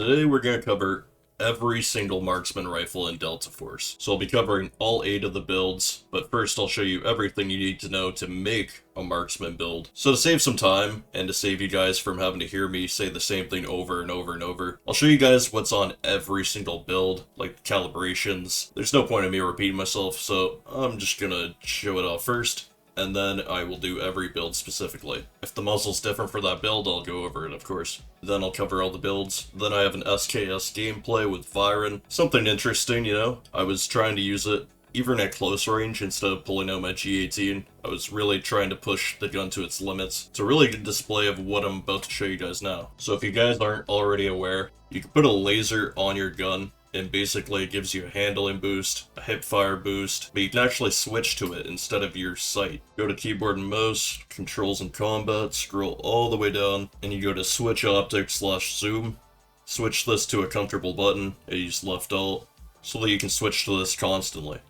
Today we're going to cover every single Marksman rifle in Delta Force. So I'll be covering all 8 of the builds, but first I'll show you everything you need to know to make a Marksman build. So to save some time, and to save you guys from having to hear me say the same thing over and over and over, I'll show you guys what's on every single build, like the calibrations. There's no point in me repeating myself, so I'm just gonna show it off first, and then I will do every build specifically. If the muzzle's different for that build, I'll go over it, of course. Then I'll cover all the builds. Then I have an SKS gameplay with Vyron. Something interesting, you know? I was trying to use it even at close range instead of pulling out my G18. I was really trying to push the gun to its limits. It's a really good display of what I'm about to show you guys now. So if you guys aren't already aware, you can put a laser on your gun, and basically it gives you a handling boost, a hip fire boost, but you can actually switch to it instead of your sight. Go to keyboard and mouse, controls and combat, scroll all the way down, and you go to switch optics / zoom. Switch this to a comfortable button, and use left alt, so that you can switch to this constantly.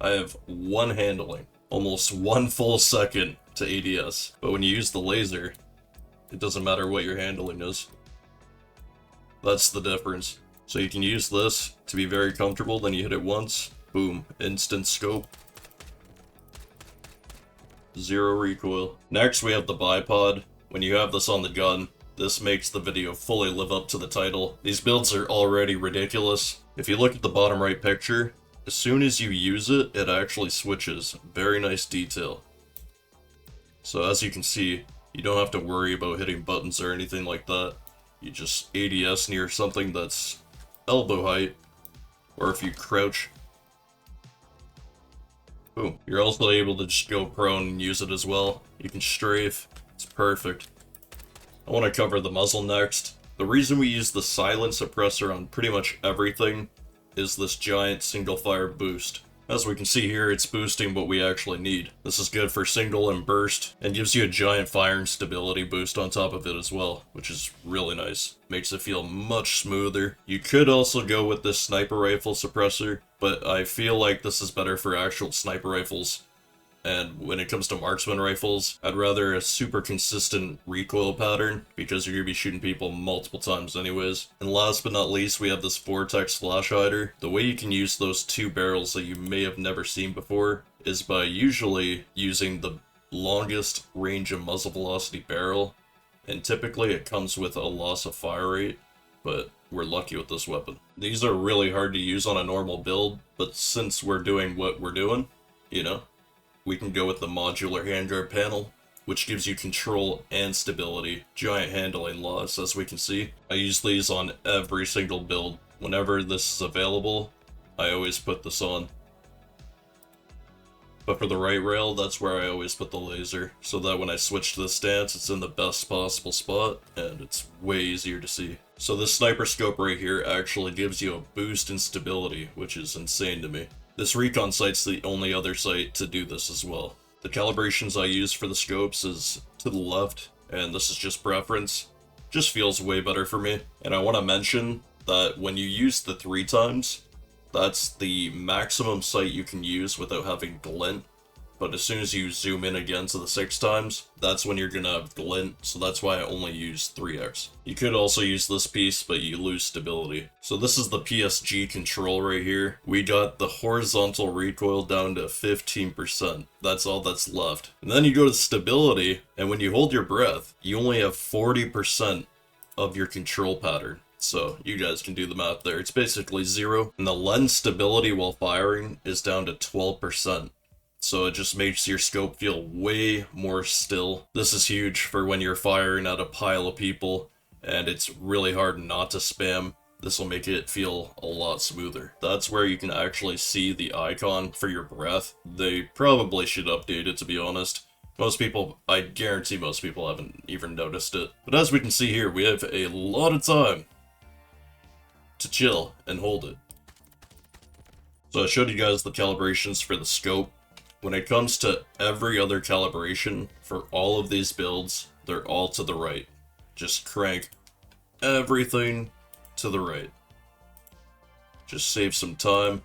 I have one handling, almost 1 full second to ADS, but when you use the laser, it doesn't matter what your handling is. That's the difference. So you can use this to be very comfortable, then you hit it once, boom, instant scope. 0 recoil. Next we have the bipod. When you have this on the gun, this makes the video fully live up to the title. These builds are already ridiculous. If you look at the bottom right picture, as soon as you use it, it actually switches. Very nice detail. So as you can see, you don't have to worry about hitting buttons or anything like that. You just ADS near something that's elbow height, or if you crouch, boom. You're also able to just go prone and use it as well. You can strafe, it's perfect. I want to cover the muzzle next. The reason we use the silent suppressor on pretty much everything is this giant single fire boost. As we can see here, it's boosting what we actually need. This is good for single and burst, and gives you a giant fire and stability boost on top of it as well, which is really nice. Makes it feel much smoother. You could also go with this sniper rifle suppressor, but I feel like this is better for actual sniper rifles. And when it comes to marksman rifles, I'd rather a super consistent recoil pattern, because you're going to be shooting people multiple times anyways. And last but not least, we have this vortex flash hider. The way you can use those 2 barrels that you may have never seen before is by usually using the longest range of muzzle velocity barrel, and typically it comes with a loss of fire rate, but we're lucky with this weapon. These are really hard to use on a normal build, but since we're doing what we're doing, you know, we can go with the modular handguard panel, which gives you control and stability. Giant handling loss, as we can see. I use these on every single build. Whenever this is available, I always put this on. But for the right rail, that's where I always put the laser, so that when I switch to the stance, it's in the best possible spot, and it's way easier to see. So this sniper scope right here actually gives you a boost in stability, which is insane to me. This recon sight's the only other sight to do this as well. The calibrations I use for the scopes is to the left, and this is just preference. Just feels way better for me. And I want to mention that when you use the 3 times, that's the maximum sight you can use without having glint. But as soon as you zoom in again to the 6 times, that's when you're gonna have glint, so that's why I only use 3x. You could also use this piece, but you lose stability. So this is the PSG control right here. We got the horizontal recoil down to 15%. That's all that's left. And then you go to stability, and when you hold your breath, you only have 40% of your control pattern. So you guys can do the math there. It's basically 0. And the lens stability while firing is down to 12%. So it just makes your scope feel way more still. This is huge for when you're firing at a pile of people and it's really hard not to spam. This will make it feel a lot smoother. That's where you can actually see the icon for your breath. They probably should update it, to be honest. Most people, I guarantee most people haven't even noticed it. But as we can see here, we have a lot of time to chill and hold it. So I showed you guys the calibrations for the scope. When it comes to every other calibration for all of these builds, they're all to the right. Just crank everything to the right. Just save some time.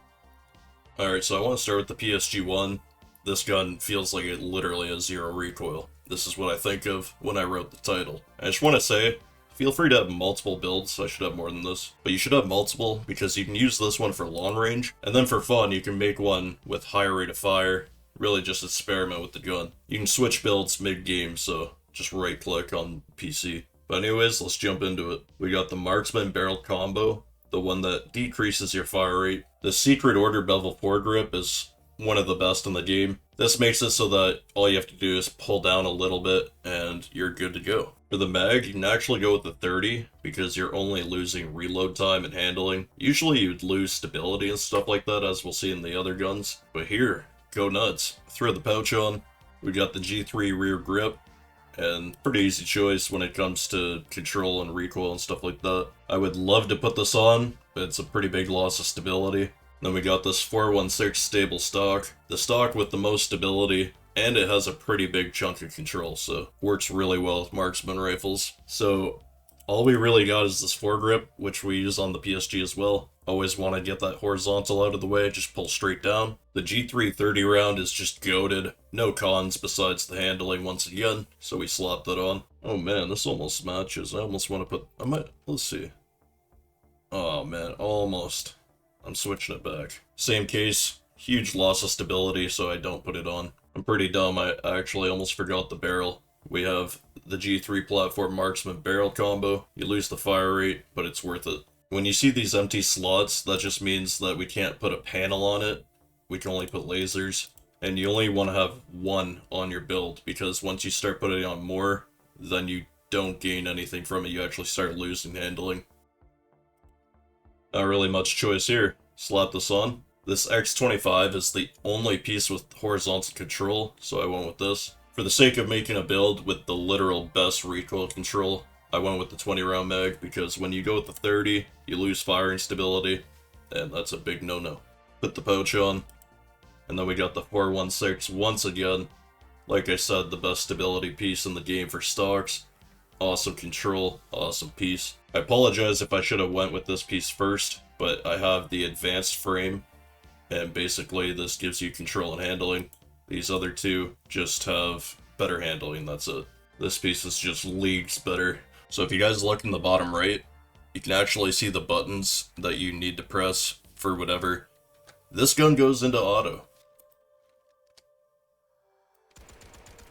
Alright, so I want to start with the PSG-1. This gun feels like it literally has 0 recoil. This is what I think of when I wrote the title. I just want to say, Feel free to have multiple builds. I should have more than this. But you should have multiple because you can use this one for long range. And then for fun, you can make one with higher rate of fire. Really just experiment with the gun. You can switch builds mid-game, so just right-click on PC. But anyways, let's jump into it. We got the Marksman barrel combo, the one that decreases your fire rate. The Secret Order bevel foregrip is one of the best in the game. This makes it so that all you have to do is pull down a little bit and you're good to go. For the mag, you can actually go with the 30 because you're only losing reload time and handling. Usually you'd lose stability and stuff like that, as we'll see in the other guns. But here, go nuts. Throw the pouch on. We got the G3 rear grip, and pretty easy choice when it comes to control and recoil and stuff like that. I would love to put this on, but it's a pretty big loss of stability. Then we got this 416 stable stock. The stock with the most stability, and it has a pretty big chunk of control, so works really well with marksman rifles. So all we really got is this foregrip, which we use on the PSG as well. Always want to get that horizontal out of the way, just pull straight down. The G3 30 round is just goated. No cons besides the handling once again, so we slapped that on. Oh man, this almost matches. I almost want to put, let's see. Oh man, almost. I'm switching it back. Same case, huge loss of stability, so I don't put it on. I'm pretty dumb, I actually almost forgot the barrel. We have the G3 platform marksman barrel combo. You lose the fire rate, but it's worth it. When you see these empty slots, that just means that we can't put a panel on it. We can only put lasers. And you only want to have one on your build, because once you start putting on more, then you don't gain anything from it. You actually start losing handling. Not really much choice here. Slap this on. This X25 is the only piece with horizontal control, so I went with this. For the sake of making a build with the literal best recoil control, I went with the 20 round mag, because when you go with the 30, you lose firing stability, and that's a big no-no. Put the pouch on, and then we got the 416 once again. Like I said, the best stability piece in the game for stocks. Awesome control, awesome piece. I apologize if I should have went with this piece first, but I have the advanced frame, and basically this gives you control and handling. These other two just have better handling, that's it. This piece is just leagues better. So if you guys look in the bottom right, you can actually see the buttons that you need to press for whatever. This gun goes into auto.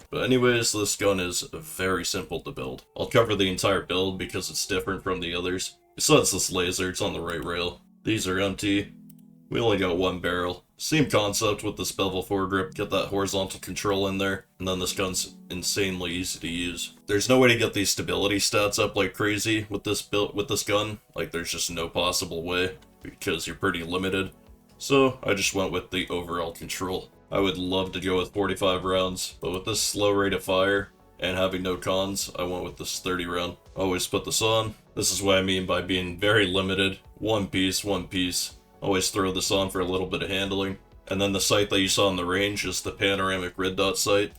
But anyways, this gun is very simple to build. I'll cover the entire build because it's different from the others. Besides this laser, it's on the right rail. These are empty. We only got one barrel. Same concept with this bevel foregrip. Get that horizontal control in there, and then this gun's insanely easy to use. There's no way to get these stability stats up like crazy with this gun. Like, there's just no possible way, because you're pretty limited. So I just went with the overall control. I would love to go with 45 rounds, but with this slow rate of fire and having no cons, I went with this 30 round. Always put this on. This is what I mean by being very limited. One piece, one piece. Always throw this on for a little bit of handling. And then the sight that you saw on the range is the panoramic red dot sight.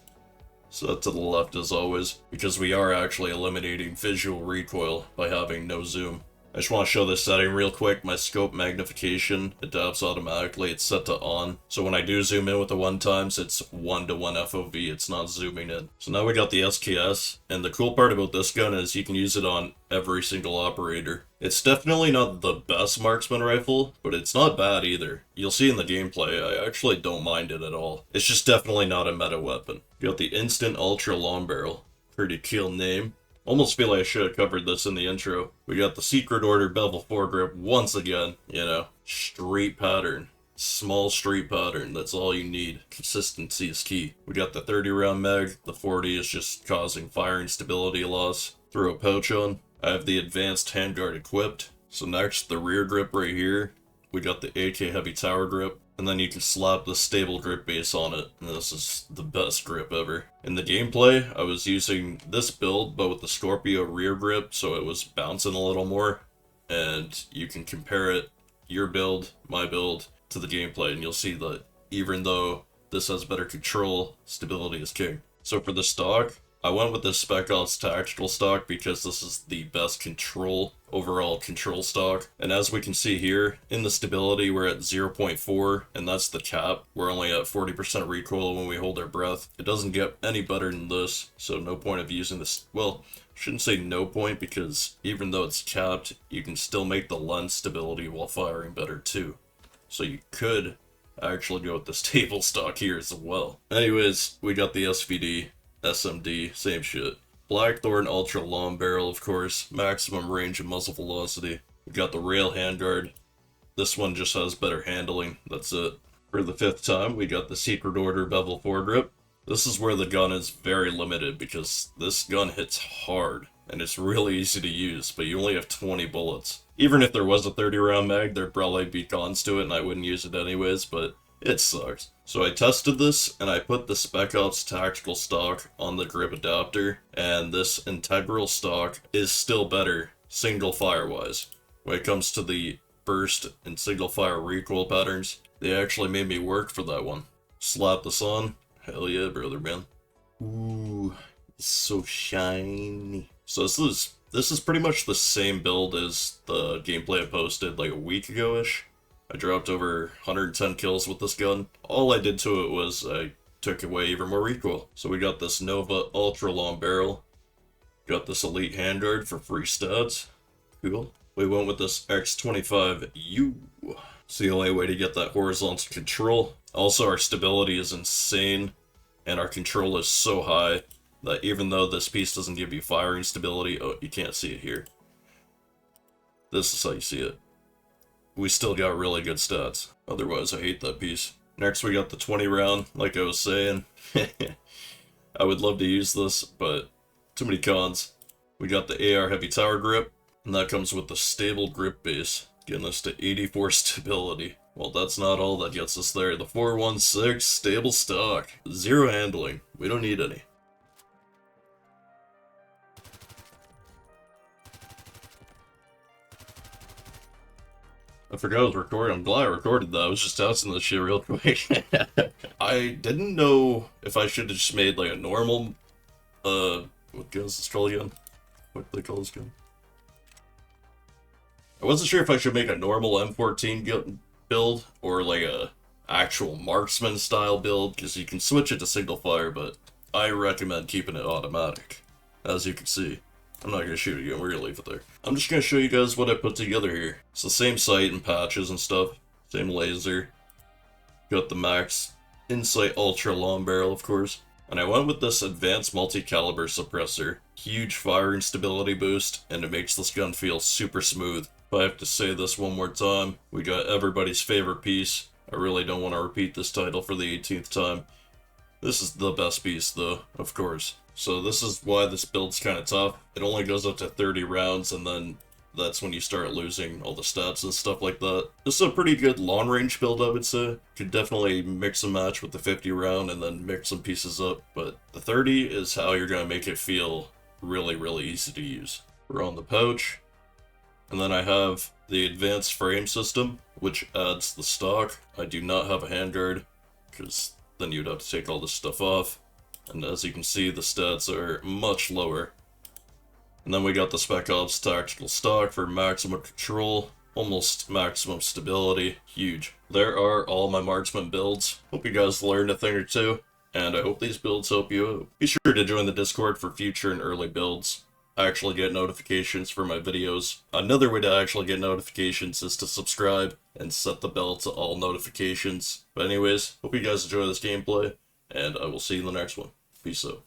So to the left as always, because we are actually eliminating visual recoil by having no zoom. I just want to show this setting real quick. My scope magnification adapts automatically. It's set to on. So when I do zoom in with the 1x, it's 1:1 FOV. It's not zooming in. So now we got the SKS. And the cool part about this gun is you can use it on every single operator. It's definitely not the best marksman rifle, but it's not bad either. You'll see in the gameplay, I actually don't mind it at all. It's just definitely not a meta weapon. You got the Instant Ultra Long Barrel. Pretty cool name. Almost feel like I should have covered this in the intro. We got the Secret Order bevel foregrip once again. You know, straight pattern. Small straight pattern, that's all you need. Consistency is key. We got the 30 round mag. The 40 is just causing firing stability loss. Throw a pouch on. I have the advanced handguard equipped. So next, the rear grip right here. We got the AK heavy tower grip. And then you can slap the stable grip base on it, and this is the best grip ever. In the gameplay, I was using this build, but with the Scorpio rear grip, so it was bouncing a little more. And you can compare it, your build, my build, to the gameplay, and you'll see that even though this has better control, stability is king. So for the stock, I went with this Spec Ops tactical stock because this is the best overall control stock. And as we can see here, in the stability we're at 0.4, and that's the cap. We're only at 40% recoil when we hold our breath. It doesn't get any better than this, so no point of using this. Well, I shouldn't say no point, because even though it's capped, you can still make the lens stability while firing better too. So you could actually go with this table stock here as well. Anyways, we got the SVD. SMD, same shit. Blackthorn ultra long barrel, of course, maximum range and muzzle velocity. We got the rail handguard. This one just has better handling, that's it. For the 5th time, we got the Secret Order bevel foregrip. This is where the gun is very limited because this gun hits hard and it's really easy to use, but you only have 20 bullets. Even if there was a 30 round mag, there'd probably be cons to it and I wouldn't use it anyways, but it sucks. So I tested this, and I put the Spec Ops tactical stock on the grip adapter, and this integral stock is still better, single fire wise. When it comes to the burst and single fire recoil patterns, they actually made me work for that one. Slap this on, hell yeah brother man. Ooh, it's so shiny. So this is pretty much the same build as the gameplay I posted like a week ago-ish. I dropped over 110 kills with this gun. All I did to it was I took away even more recoil. So we got this Nova ultra long barrel. Got this elite handguard for free stats. Cool. We went with this X25U. It's the only way to get that horizontal control. Also, our stability is insane, and our control is so high that even though this piece doesn't give you firing stability, oh, you can't see it here. This is how you see it. We still got really good stats. Otherwise, I hate that piece. Next, we got the 20 round, like I was saying. I would love to use this, but too many cons. We got the AR heavy tower grip, and that comes with the stable grip base, getting us to 84 stability. Well, that's not all that gets us there. The 416 stable stock. 0 handling. We don't need any. I forgot I was recording. I'm glad I recorded that. I was just testing this shit real quick. I didn't know if I should have just made like a normal, what gun is this called again? What do they call this gun? I wasn't sure if I should make a normal M14 build or like a actual Marksman style build, because you can switch it to single fire, but I recommend keeping it automatic, as you can see. I'm not going to shoot again, we're going to leave it there. I'm just going to show you guys what I put together here. It's the same sight and patches and stuff. Same laser. Got the Max Insight Ultra Long Barrel, of course. And I went with this advanced multi-caliber suppressor. Huge firing stability boost, and it makes this gun feel super smooth. If I have to say this one more time, we got everybody's favorite piece. I really don't want to repeat this title for the 18th time. This is the best piece though, of course. So this is why this build's kind of tough. It only goes up to 30 rounds, and then that's when you start losing all the stats and stuff like that. This is a pretty good long range build, I would say. Could definitely mix and match with the 50 round and then mix some pieces up, but the 30 is how you're going to make it feel really, really easy to use. We're on the pouch, and then I have the advanced frame system, which adds the stock. I do not have a handguard, because then you'd have to take all this stuff off. And as you can see, the stats are much lower. And then we got the Spec Ops tactical stock for maximum control, almost maximum stability, huge. There are all my Marksman builds. Hope you guys learned a thing or two, and I hope these builds help you out. Be sure to join the Discord for future and early builds. I actually get notifications for my videos. Another way to actually get notifications is to subscribe and set the bell to all notifications. But anyways, hope you guys enjoy this gameplay, and I will see you in the next one. Peace out.